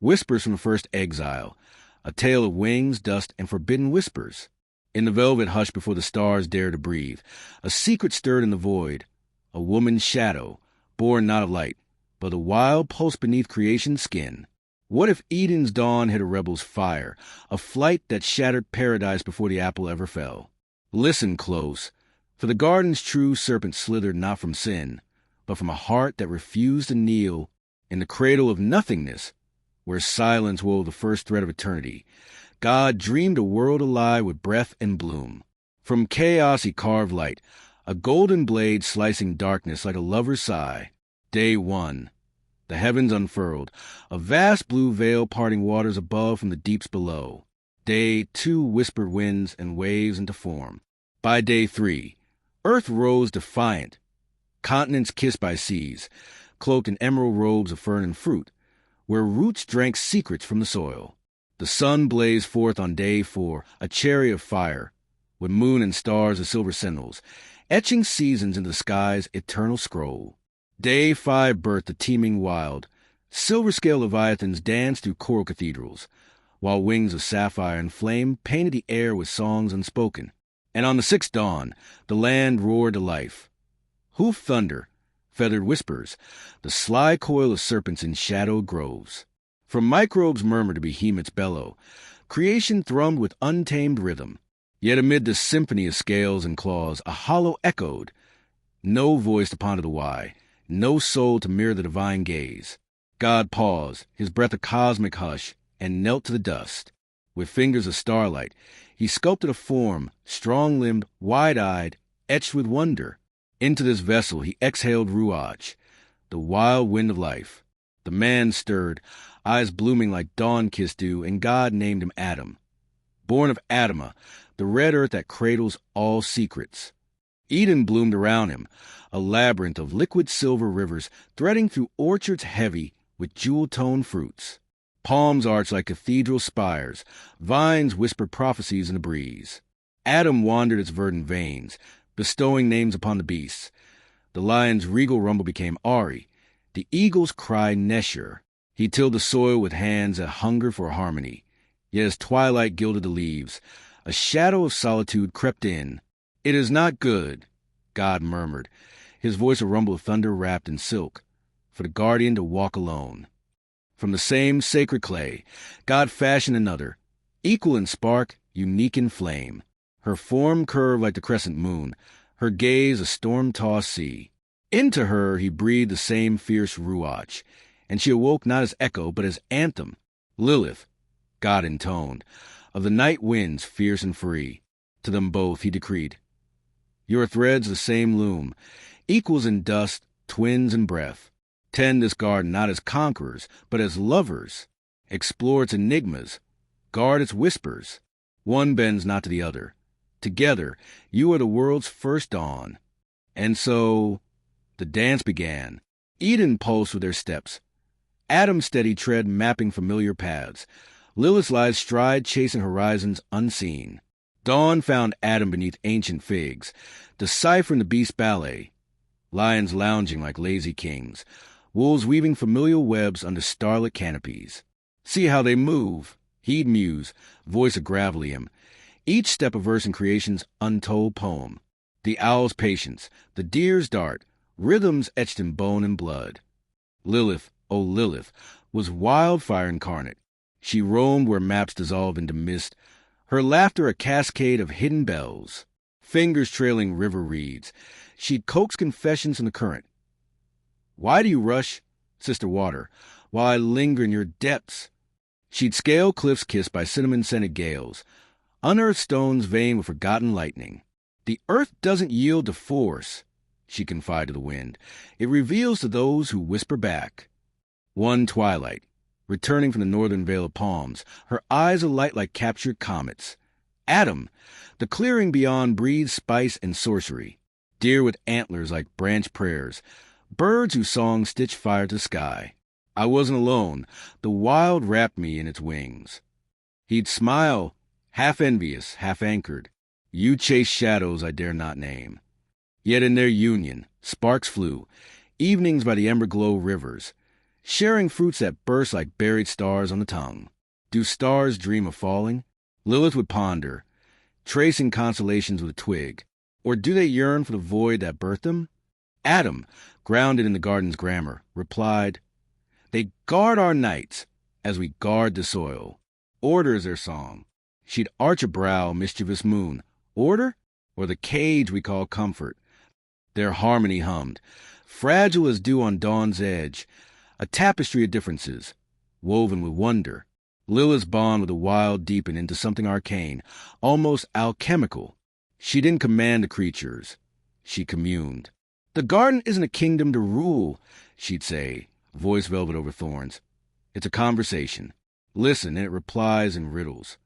Whispers from the first exile, a tale of wings, dust, and forbidden whispers. In the velvet hush before the stars dare to breathe, a secret stirred in the void, a woman's shadow, born not of light, but the wild pulse beneath creation's skin. What if Eden's dawn hid a rebel's fire, a flight that shattered paradise before the apple ever fell? Listen close, for the garden's true serpent slithered not from sin, but from a heart that refused to kneel in the cradle of nothingness, where silence wove the first thread of eternity. God dreamed a world alive with breath and bloom. From chaos he carved light, a golden blade slicing darkness like a lover's sigh. Day 1. The heavens unfurled, a vast blue veil parting waters above from the deeps below. Day 2 whispered winds and waves into form. By day 3, earth rose defiant, continents kissed by seas, cloaked in emerald robes of fern and fruit, where roots drank secrets from the soil. The sun blazed forth on day 4, a chariot of fire, with moon and stars as silver sentinels, etching seasons into the sky's eternal scroll. Day 5 birthed the teeming wild. Silver-scale leviathans danced through coral cathedrals, while wings of sapphire and flame painted the air with songs unspoken. And on the 6th dawn, the land roared to life. Hoof thunder, feathered whispers, the sly coil of serpents in shadowed groves. From microbes murmured to behemoths bellow, creation thrummed with untamed rhythm. Yet amid the symphony of scales and claws, a hollow echoed, no voice to ponder the why, no soul to mirror the divine gaze. God paused, his breath a cosmic hush, and knelt to the dust. With fingers of starlight, he sculpted a form, strong-limbed, wide-eyed, etched with wonder. Into this vessel he exhaled ruach, the wild wind of life. The man stirred, eyes blooming like dawn-kissed dew, and God named him Adam. Born of Adama, the red earth that cradles all secrets. Eden bloomed around him, a labyrinth of liquid silver rivers threading through orchards heavy with jewel-toned fruits. Palms arched like cathedral spires, vines whispered prophecies in the breeze. Adam wandered its verdant veins, bestowing names upon the beasts. The lion's regal rumble became Ari, the eagle's cry Neshur. He tilled the soil with hands that hungered for harmony. Yet as twilight gilded the leaves, a shadow of solitude crept in. "It is not good," God murmured, his voice a rumble of thunder wrapped in silk, for the guardian to walk alone. From the same sacred clay, God fashioned another, equal in spark, unique in flame. Her form curved like the crescent moon, her gaze a storm-tossed sea. Into her he breathed the same fierce ruach, and she awoke not as echo, but as anthem. Lilith, God intoned, of the night winds fierce and free. To them both he decreed, "Your threads the same loom, equals in dust, twins in breath. Tend this garden not as conquerors, but as lovers. Explore its enigmas, guard its whispers. One bends not to the other. Together, you are the world's first dawn." And so the dance began. Eden pulsed with their steps. Adam's steady tread mapping familiar paths. Lilith's lithe stride chasing horizons unseen. Dawn found Adam beneath ancient figs, deciphering the beast ballet. Lions lounging like lazy kings, wolves weaving familial webs under starlit canopies. "See how they move," he'd muse, voice of gravelium, each step a verse in creation's untold poem. The owl's patience, the deer's dart, rhythms etched in bone and blood. Lilith, oh Lilith, was wildfire incarnate. She roamed where maps dissolved into mist, her laughter a cascade of hidden bells. Fingers trailing river reeds, she'd coax confessions from the current. "Why do you rush, Sister Water, while I linger in your depths?" She'd scale cliffs kissed by cinnamon-scented gales, unearth stones veined with forgotten lightning. "The earth doesn't yield to force," she confided to the wind. "It reveals to those who whisper back." One twilight, returning from the northern veil of palms, her eyes alight like captured comets. Adam, the clearing beyond breathed spice and sorcery. Deer with antlers like branch prayers, birds whose songs stitched fire to the sky. I wasn't alone. The wild wrapped me in its wings. He'd smile, half envious, half anchored. You chased shadows I dare not name. Yet in their union, sparks flew, evenings by the ember-glow rivers. sharing fruits that burst like buried stars on the tongue. Do stars dream of falling? Lilith would ponder, tracing constellations with a twig. Or do they yearn for the void that birthed them? Adam, grounded in the garden's grammar, replied, "They guard our nights as we guard the soil. Order is their song." She'd arch a brow, mischievous moon. Order? Or the cage we call comfort? Their harmony hummed, fragile as dew on dawn's edge, a tapestry of differences, woven with wonder. Lilith's bond with the wild deepened into something arcane, almost alchemical. She didn't command the creatures. She communed. "The garden isn't a kingdom to rule," she'd say, voice velvet over thorns. "It's a conversation. Listen, and it replies in riddles."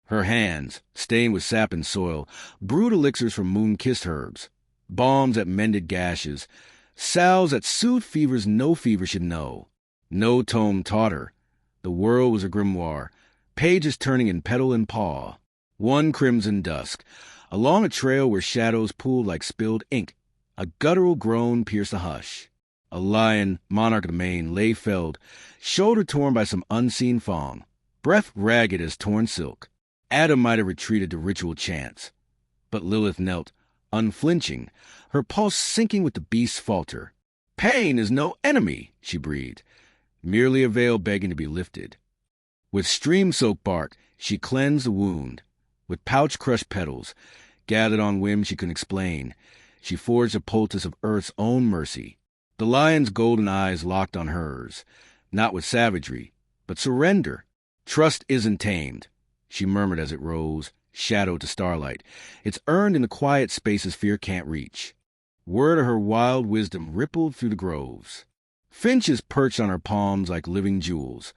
Her hands, stained with sap and soil, brewed elixirs from moon-kissed herbs, balms that mended gashes, salves that soothed fevers no fever should know. No tome taught her. The world was a grimoire, pages turning in petal and paw. One crimson dusk, along a trail where shadows pooled like spilled ink, a guttural groan pierced the hush. A lion, monarch of the main, lay felled, shoulder torn by some unseen fawn, breath ragged as torn silk. Adam might have retreated to ritual chants, but Lilith knelt, unflinching, her pulse sinking with the beast's falter. "Pain is no enemy," she breathed, merely a veil begging to be lifted. With stream-soaked bark, she cleansed the wound. With pouch-crushed petals, gathered on whim she couldn't explain, she forged a poultice of Earth's own mercy. The lion's golden eyes locked on hers, not with savagery, but surrender. "Trust isn't tamed," she murmured as it rose, shadow to starlight. "It's earned in the quiet spaces fear can't reach." Word of her wild wisdom rippled through the groves. Finches perched on her palms like living jewels.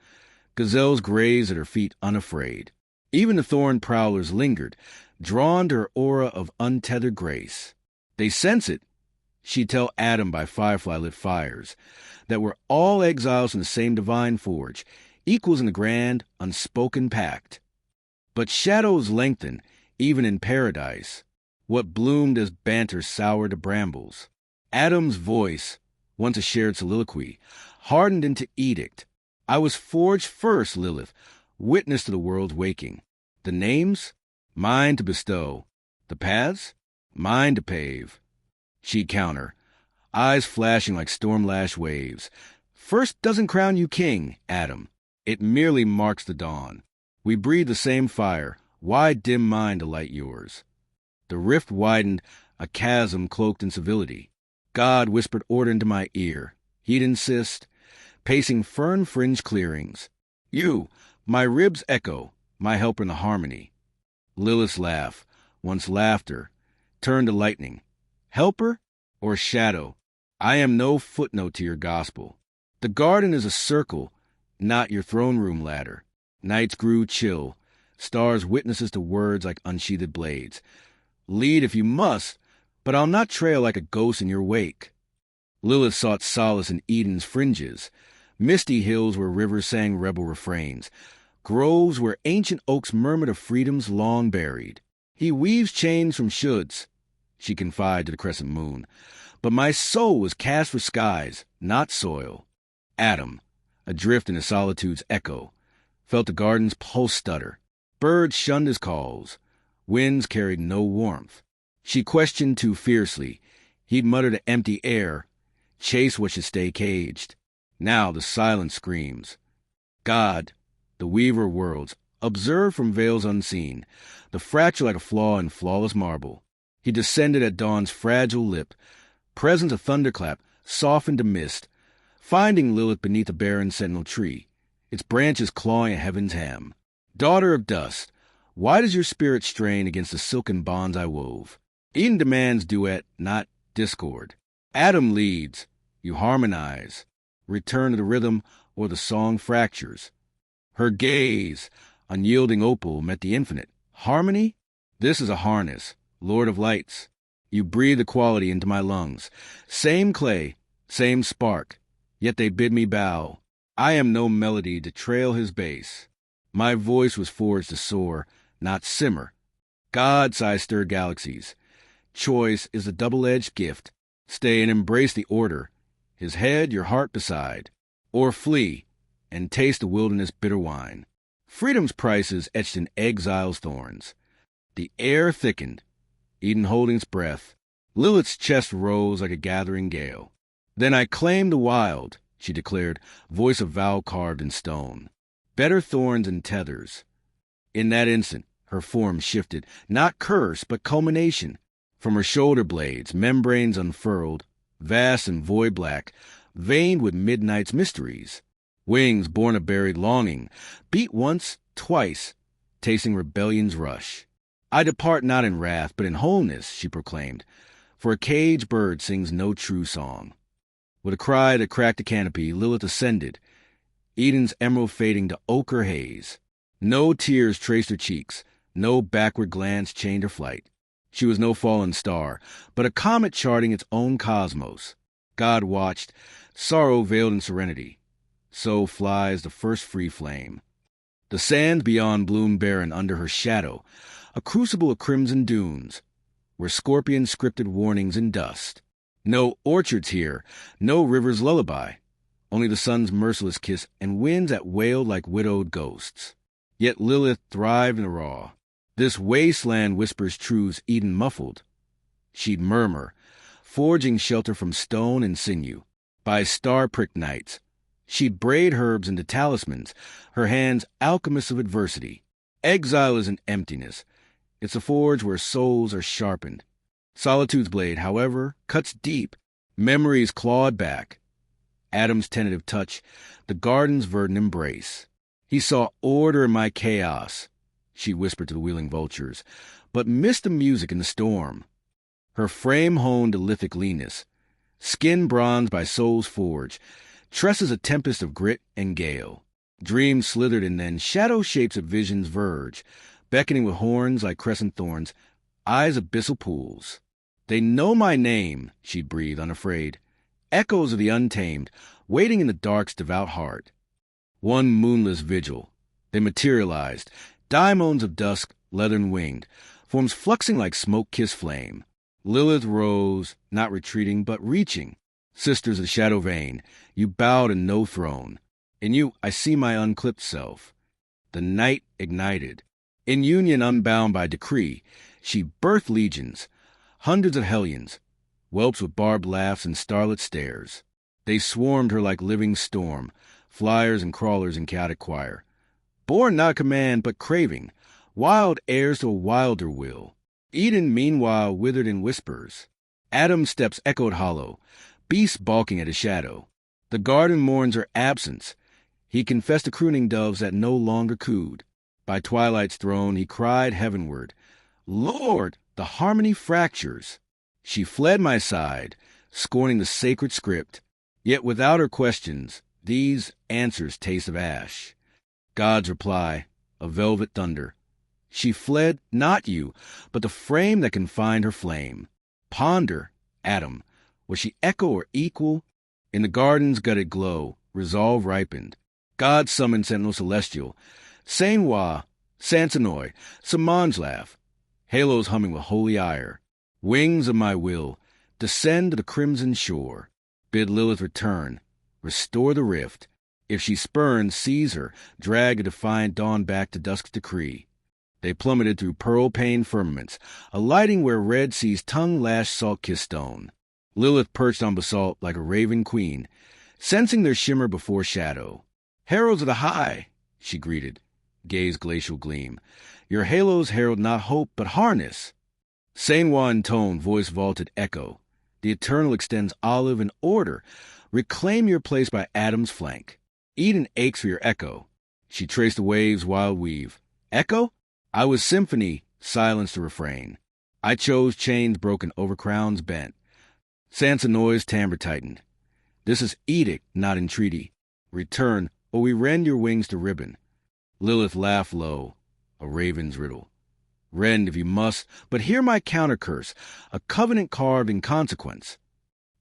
Gazelles grazed at her feet unafraid. Even the thorn prowlers lingered, drawn to her aura of untethered grace. They sense it, she'd tell Adam by firefly-lit fires, that we're all exiles from the same divine forge, equals in the grand, unspoken pact. But shadows lengthen, even in paradise. What bloomed as banter soured to brambles. Adam's voice, once a shared soliloquy, hardened into edict. "I was forged first, Lilith, witness to the world's waking. The names? Mine to bestow. The paths? Mine to pave." She'd counter, eyes flashing like storm-lashed waves. "First doesn't crown you king, Adam. It merely marks the dawn. We breathe the same fire. Why dim mine to light yours?" The rift widened, a chasm cloaked in civility. God whispered order into my ear. He'd insist, pacing fern-fringed clearings. "You, my ribs echo, my helper in the harmony." Lilith's laugh, once laughter, turned to lightning. "Helper or shadow? I am no footnote to your gospel. The garden is a circle, not your throne-room ladder." Nights grew chill, stars witnesses to words like unsheathed blades. "Lead if you must, but I'll not trail like a ghost in your wake." Lilith sought solace in Eden's fringes, misty hills where rivers sang rebel refrains, groves where ancient oaks murmured of freedoms long buried. "He weaves chains from shoulds," she confided to the crescent moon, "but my soul was cast for skies, not soil." Adam, adrift in the solitude's echo, felt the garden's pulse stutter. Birds shunned his calls. Winds carried no warmth. She questioned too fiercely. He'd mutter to empty air, chase what should stay caged. Now the silence screams. God, the weaver of worlds, observed from veils unseen, the fracture like a flaw in flawless marble. He descended at dawn's fragile lip, presence a thunderclap, softened to mist, finding Lilith beneath a barren sentinel tree, its branches clawing at heaven's hem. "Daughter of dust, why does your spirit strain against the silken bonds I wove?" Eden demands duet, not discord. Adam leads, you harmonize. Return to the rhythm, or the song fractures. Her gaze, unyielding opal, met the infinite. Harmony? This is a harness, Lord of lights. You breathe equality into my lungs. Same clay, same spark, yet they bid me bow. I am no melody to trail his bass. My voice was forged to soar, not simmer. God's eye stirred galaxies. Choice is a double-edged gift. Stay and embrace the order. His head, your heart beside. or flee and taste the wilderness bitter wine. Freedom's price is etched in exile's thorns. The air thickened, Eden holding its breath. Lilith's chest rose like a gathering gale. Then I claim the wild, she declared, voice of vow carved in stone. Better thorns and tethers. In that instant, her form shifted, not curse, but culmination. From her shoulder blades, membranes unfurled, vast and void black, veined with midnight's mysteries. Wings born of buried longing, beat once, twice, tasting rebellion's rush. I depart not in wrath, but in wholeness, she proclaimed, for a caged bird sings no true song. With a cry that cracked the canopy, Lilith ascended, Eden's emerald fading to ochre haze. No tears traced her cheeks, no backward glance chained her flight. She was no fallen star, but a comet charting its own cosmos. God watched, sorrow veiled in serenity. So flies the first free flame. The sands beyond bloom barren under her shadow, a crucible of crimson dunes, where scorpions scripted warnings in dust. No orchards here, no river's lullaby, only the sun's merciless kiss and winds that wailed like widowed ghosts. Yet Lilith thrived in the raw. This wasteland whispers truths Eden muffled. She'd murmur, forging shelter from stone and sinew. By star-pricked nights, she'd braid herbs into talismans, her hands alchemists of adversity. Exile isn't emptiness. It's a forge where souls are sharpened. Solitude's blade, however, cuts deep. Memories clawed back. Adam's tentative touch, the garden's verdant embrace. He saw order in my chaos, she whispered to the wheeling vultures, but missed the music in the storm. Her frame honed to lithic leanness, skin bronzed by soul's forge, tresses a tempest of grit and gale. Dreams slithered and then shadow shapes at vision's verge, beckoning with horns like crescent thorns, eyes abyssal pools. They know my name, she'd breathe, unafraid. Echoes of the untamed, waiting in the dark's devout heart. One moonless vigil, they materialized, daimons of dusk, leathern-winged, forms fluxing like smoke-kissed flame. Lilith rose, not retreating, but reaching. Sisters of the shadow vein, you bowed in no throne. In you I see my unclipped self. The night ignited. In union unbound by decree, she birthed legions, hundreds of hellions, whelps with barbed laughs and starlit stares. They swarmed her like living storm, flyers and crawlers in chaotic choir. Born not command, but craving, wild heirs to a wilder will. Eden, meanwhile, withered in whispers. Adam's steps echoed hollow, beasts balking at his shadow. The garden mourns her absence. He confessed to crooning doves that no longer cooed. By twilight's throne he cried heavenward, Lord, the harmony fractures. She fled my side, scorning the sacred script. Yet without her questions, these answers taste of ash. God's reply, a velvet thunder. She fled, not you, but the frame that confined her flame. Ponder, Adam, was she echo or equal? In the garden's gutted glow, resolve ripened. God summoned sentinel celestial, Senoi, Sansenoi, Samangelaf, halos humming with holy ire. Wings of my will, descend to the crimson shore. Bid Lilith return, restore the rift. If she spurns, seize her, drag a defiant dawn back to dusk's decree. They plummeted through pearl-paned firmaments, alighting where red seas tongue-lashed salt-kissed stone. Lilith perched on basalt like a raven queen, sensing their shimmer before shadow. Heralds of the high, she greeted, gaze glacial gleam. Your halos herald not hope, but harness. Senoi in tone, voice vaulted echo. The eternal extends olive and order. Reclaim your place by Adam's flank. Eden aches for your echo. She traced the waves' wild weave. Echo? I was symphony, silenced the refrain. I chose chains broken over crowns bent. Sansenoi's timbre tightened. This is edict, not entreaty. Return, or we rend your wings to ribbon. Lilith laughed low, a raven's riddle. Rend if you must, but hear my counter-curse, a covenant carved in consequence.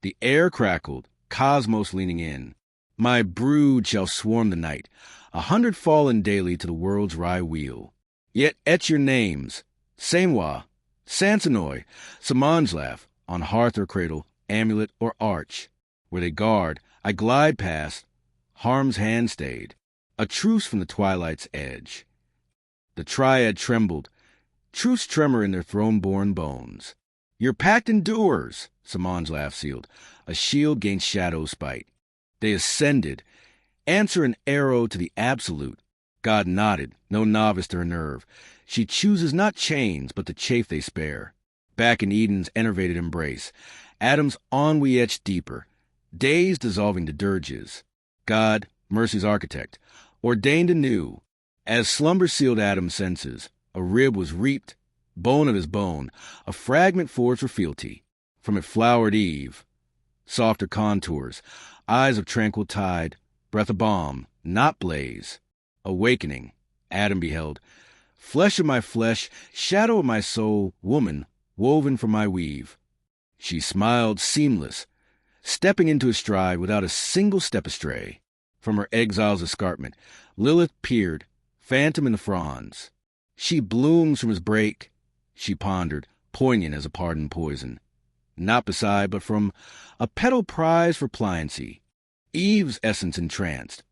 The air crackled, cosmos leaning in. My brood shall swarm the night, 100 fallen daily to the world's wry wheel. Yet etch your names, Senoi, Sansenoi, Samangelaf, on hearth or cradle, amulet or arch. Where they guard, I glide past, harm's hand stayed, a truce from the twilight's edge. The triad trembled, truce tremor in their throne-born bones. Your pact endures, Samangelaf sealed, a shield gainst shadow's spite. They ascended, answer an arrow to the absolute. God nodded, no novice to her nerve. She chooses not chains, but the chafe they spare. Back in Eden's enervated embrace, Adam's ennui etched deeper, days dissolving to dirges. God, mercy's architect, ordained anew. As slumber sealed Adam's senses, a rib was reaped, bone of his bone, a fragment forged for fealty. From it flowered Eve, softer contours, eyes of tranquil tide, breath of balm, not blaze. Awakening, Adam beheld, flesh of my flesh, shadow of my soul, woman, woven from my weave. She smiled seamless, stepping into his stride without a single step astray. From her exile's escarpment, Lilith peered, phantom in the fronds. She blooms from his break, she pondered, poignant as a pardoned poison. Not beside, but from a petal prized for pliancy, Eve's essence entranced.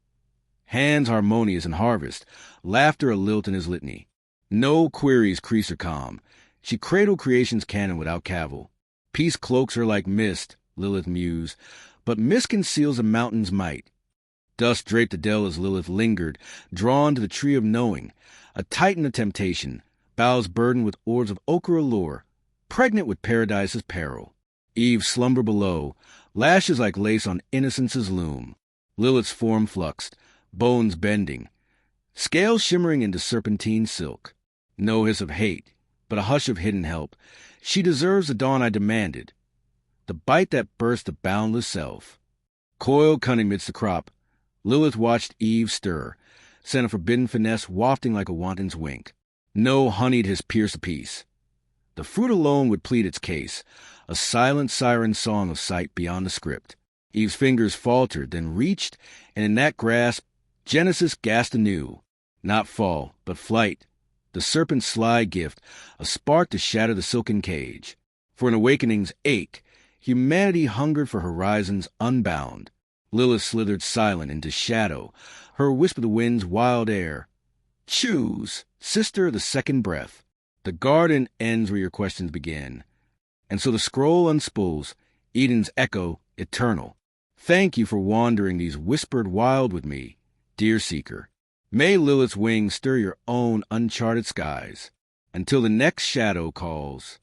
Hands harmonious in harvest, laughter a lilt in his litany. No queries crease her calm. She cradled creation's canon without cavil. Peace cloaks her like mist, Lilith mused, but mist conceals a mountain's might. Dust draped the dell as Lilith lingered, drawn to the tree of knowing, a titan of temptation, boughs burdened with orbs of ochre allure, pregnant with paradise's peril. Eve slumber below, lashes like lace on innocence's loom. Lilith's form fluxed, bones bending, scales shimmering into serpentine silk. No hiss of hate, but a hush of hidden help. She deserves the dawn I demanded, the bite that burst the boundless self. Coiled cunning midst the crop, Lilith watched Eve stir, sent a forbidden finesse wafting like a wanton's wink. No honeyed his pierce apiece. The fruit alone would plead its case, a silent siren song of sight beyond the script. Eve's fingers faltered, then reached, and in that grasp, Genesis gasped anew. Not fall, but flight. The serpent's sly gift, a spark to shatter the silken cage. For an awakening's ache, humanity hungered for horizons unbound. Lilith slithered silent into shadow, her whisper the wind's wild air. Choose, sister of the second breath. The garden ends where your questions begin. And so the scroll unspools, Eden's echo eternal. Thank you for wandering these whispered wild with me, dear seeker. May Lilith's wings stir your own uncharted skies, until the next shadow calls.